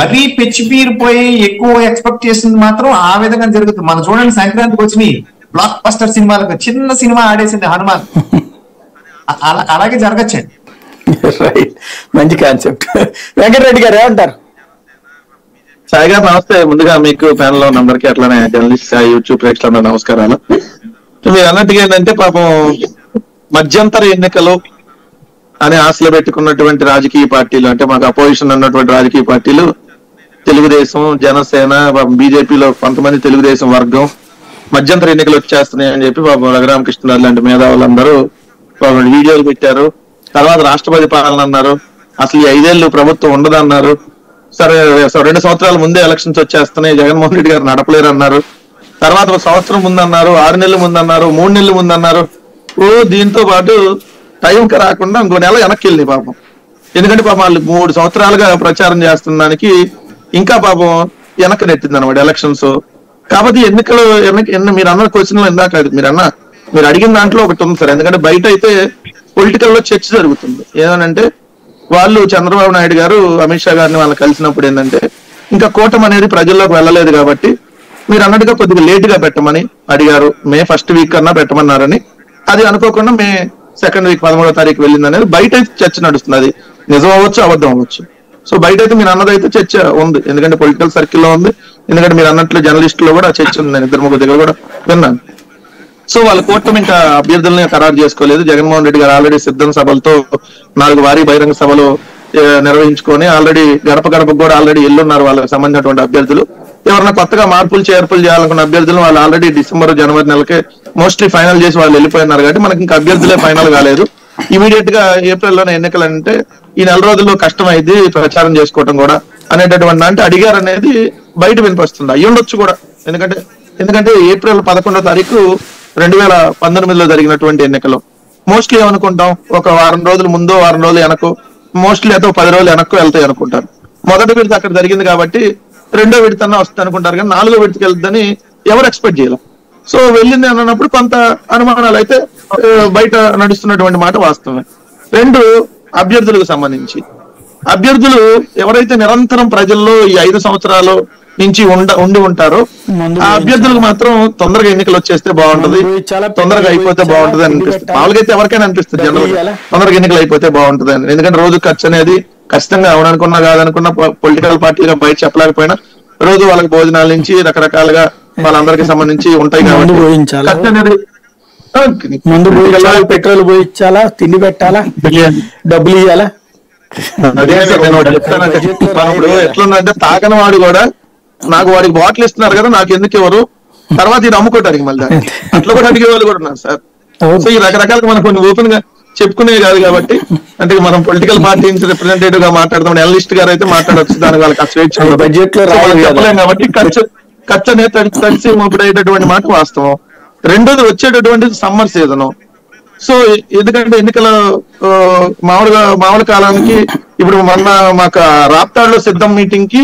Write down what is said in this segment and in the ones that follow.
మరీ పెచ్చిపీరిపోయి ఎక్కువ ఎక్స్పెక్ట్ చేసింది మాత్రం ఆ విధంగా జరుగుతుంది. మనం చూడండి సంక్రాంతికి వచ్చినాయి బ్లాక్ బస్టర్ సినిమాలకు, చిన్న సినిమా ఆడేసింది హనుమాన్. అలాగే జరగచ్చండి. మంచి కాన్సెప్ట్. వెంకటరెడ్డి గారు ఏమంటారు? సాయి గారు నమస్తే. ముందుగా మీకు ప్యానల్ లో అందరికీ, అట్లానే జర్నలిస్ట్ యూట్యూబ్ ప్రేక్షకులందరూ నమస్కారాలు. మీరు అన్నట్టుగా ఏంటంటే పాపం మధ్యంతర ఎన్నికలు అని ఆశలు పెట్టుకున్నటువంటి రాజకీయ పార్టీలు, అంటే మాకు అపోజిషన్ ఉన్నటువంటి రాజకీయ పార్టీలు తెలుగుదేశం, జనసేన, బీజేపీలో కొంతమంది తెలుగుదేశం వర్గం మధ్యంతర ఎన్నికలు వచ్చేస్తున్నాయి అని చెప్పి పాపం రఘురామకృష్ణరాజు లాంటి మేధావులందరూ పాపం వీడియోలు పెట్టారు. తర్వాత రాష్ట్రపతి పాలన అన్నారు, అసలు ఈ 5 ఏళ్ళు ప్రభుత్వం ఉండదన్నారు. సరే 2 సంవత్సరాల ముందే ఎలక్షన్స్ వచ్చేస్తున్నాయి, జగన్మోహన్ రెడ్డి గారు నడపలేరు అన్నారు. తర్వాత 1 సంవత్సరం ముందన్నారు, 6 నెలల ముందన్నారు, 3 నెలల ముందన్నారు. దీంతో పాటు టైంకి రాకుండా ఇంకో నెల వెనక్కి వెళ్ళింది పాపం. ఎందుకంటే పాపం వాళ్ళు 3 సంవత్సరాలుగా ప్రచారం చేస్తున్న దానికి ఇంకా పాపం వెనక్కి నెట్టింది అనమాట ఎలక్షన్స్. కాబట్టి ఎన్నికలు మీరు అన్న క్వశ్చన్లో ఇందాక మీరు అడిగిన దాంట్లో ఒకటి ఉంది సార్. ఎందుకంటే బయట అయితే పొలిటికల్ లో చర్చ జరుగుతుంది. ఏమనంటే వాళ్ళు చంద్రబాబు నాయుడు గారు అమిత్ షా గారిని వాళ్ళు కలిసినప్పుడు ఏంటంటే ఇంకా కూటమి అనేది ప్రజల్లోకి వెళ్ళలేదు కాబట్టి మీరు అన్నట్టుగా కొద్దిగా లేట్ గా పెట్టమని అడిగారు. మే 1st వీక్ అన్నా పెట్టమన్నారని, అది అనుకోకుండా మే 2nd వీక్ 13వ తారీఖు వెళ్ళింది అనేది బయట చర్చ నడుస్తుంది. అది నిజం అవ్వచ్చు, అబద్ధం అవ్వచ్చు. సో బయట అయితే మీరు అన్నదైతే చర్చ ఉంది, ఎందుకంటే పొలిటికల్ సర్కిల్లో ఉంది. ఎందుకంటే మీరు అన్నట్లు జర్నలిస్టులో కూడా చర్చ ఉంది, నేను 2-3 దగ్గర కూడా విన్నాను. సో వాళ్ళ కూటమి ఇంకా అభ్యర్థులని ఖరారు చేసుకోలేదు. జగన్మోహన్ రెడ్డి గారు ఆల్రెడీ సిద్ధం సభలతో 4 భారీ బహిరంగ సభలు నిర్వహించుకొని ఆల్రెడీ గడప గడపకు కూడా ఆల్రెడీ ఎల్లున్నారు వాళ్ళకి సంబంధించినటువంటి అభ్యర్థులు. ఎవరైనా కొత్తగా మార్పులు చేర్పులు చేయాలనుకున్న అభ్యర్థులు వాళ్ళు ఆల్రెడీ డిసెంబర్ జనవరి నెలకే మోస్ట్లీ ఫైనల్ చేసి వాళ్ళు వెళ్ళిపోయినారు. కాబట్టి మనకి ఇంకా అభ్యర్థులే ఫైనల్ కాలేదు. ఇమీడియట్ గా ఏప్రిల్లోనే ఎన్నికలు అంటే ఈ 4 రోజుల్లో కష్టం అయింది ప్రచారం చేసుకోవటం కూడా అనేటటువంటి అంటే అడిగారు అనేది బయట వినిపిస్తుంది. అయ్యుండొచ్చు కూడా, ఎందుకంటే ఏప్రిల్ 11వ తారీఖు 2019లో జరిగినటువంటి ఎన్నికలు మోస్ట్లీ ఏమనుకుంటాం, ఒక వారం రోజులు ముందో వారం రోజులు వెనక్కు, మోస్ట్లీ అయితే 10 రోజులు వెనక్కు వెళ్తాయి అనుకుంటారు. మొదటి విడత అక్కడ జరిగింది కాబట్టి 2వ విడతన్నా వస్తుంది అనుకుంటారు, కానీ 4వ విడతకి వెళ్తుందని ఎవరు ఎక్స్పెక్ట్ చేయాలి. సో వెళ్ళింది అన్నప్పుడు కొంత అనుమానాలు అయితే బయట నడుస్తున్నటువంటి మాట వాస్తవమే. 2 అభ్యర్థులకు సంబంధించి అభ్యర్థులు ఎవరైతే నిరంతరం ప్రజల్లో ఈ 5 సంవత్సరాలు నుంచి ఉండి ఉంటారో ఆ అభ్యర్థులకు మాత్రం తొందరగా ఎన్నికలు వచ్చేస్తే బాగుంటది, తొందరగా అయిపోతే బాగుంటది అని అనిపిస్తుంది. మామూలుగా అయితే ఎవరికైనా అనిపిస్తుంది జనరల్ తొందరగా ఎన్నికలు అయిపోతే బాగుంటది అని. ఎందుకంటే రోజు ఖర్చు అనేది ఖచ్చితంగా అవుననుకున్నా కాదనుకున్నా పొలిటికల్ పార్టీగా బయట చెప్పలేకపోయినా రోజు వాళ్ళకి భోజనాల నుంచి రకరకాలుగా వాళ్ళందరికీ సంబంధించి ఉంటాయి కాబట్టి ఖర్చు అనేది ముందు పెట్రోల్ పోయించాలా, తిండి పెట్టాలా, డబ్బులు ఇవ్వాలా. అదే సార్ నేను ఒకటి చెప్తానంటే ఇప్పుడు ఎట్లుందంటే తాకని వాడు కూడా నాకు వాడికి బాటిల్ ఇస్తున్నారు కదా నాకు ఎందుకు ఎవరు తర్వాత ఇది అమ్ముకోవటానికి మళ్ళీ అట్లా కూడా అడిగే వాళ్ళు కూడా ఉన్నారు సార్. సో ఈ రకరకాలుగా మనం కొన్ని ఓపెన్ గా చెప్పుకునే కాదు కాబట్టి, అంటే మనం పొలిటికల్ పార్టీ నుంచి రిప్రజెంటేటివ్ గా మాట్లాడతాం, అనలిస్ట్ గారు అయితే మాట్లాడవచ్చు, దానికి వాళ్ళకి స్వేచ్ఛ బడ్జెట్ లో చెప్పలేం కాబట్టి ఖర్చు అనేది తడిసి మోపుడయ్యేటటువంటి మాట వాస్తవం. 2వది వచ్చేటటువంటి సమ్మర్ సీజన్. సో ఎందుకంటే ఎన్నికల మామూలు కాలానికి ఇప్పుడు మొన్న మాకు రాప్తాడులో సిద్ధం మీటింగ్ కి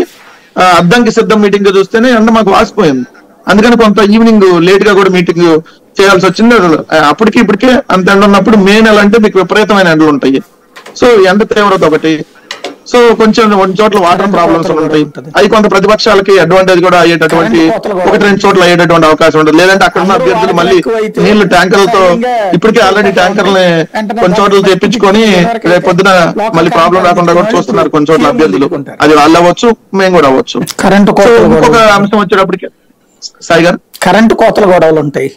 అద్దంకి సిద్ధం మీటింగ్ కి చూస్తేనే ఎండ మాకు వాసిపోయింది. అందుకని కొంత ఈవినింగ్ లేట్ గా కూడా మీటింగ్ చేయాల్సి వచ్చింది. అప్పటికి ఇప్పటికే అంత ఎండ ఉన్నప్పుడు మే నెల అంటే మీకు విపరీతమైన ఎండలు ఉంటాయి. సో ఎండ తీవ్రత ఒకటి, సో కొంచెం కొన్ని చోట్ల వాటర్ ప్రాబ్లమ్స్ ఉంటాయి. అవి కొంత ప్రతిపక్షాలకి అడ్వాంటేజ్ కూడా అయ్యేటటువంటి 1-2 చోట్ల అయ్యేటటువంటి అవకాశం ఉంటుంది. లేదంటే అక్కడ ఉన్న అభ్యర్థులు మళ్ళీ నీళ్లు ట్యాంకర్లతో ఇప్పటికే ఆల్రెడీ ట్యాంకర్ని కొన్ని చోట్ల తెప్పించుకొని రేపు పొద్దున మళ్ళీ ప్రాబ్లం రాకుండా కూడా చూస్తున్నారు కొన్ని చోట్ల అభ్యర్థులు. అది వాళ్ళు అవ్వచ్చు, మేము కూడా అవ్వచ్చు. ఇంకొక అంశం వచ్చేటప్పటికి సాయి గారు కరెంటు కోతల గొడవలు ఉంటాయి.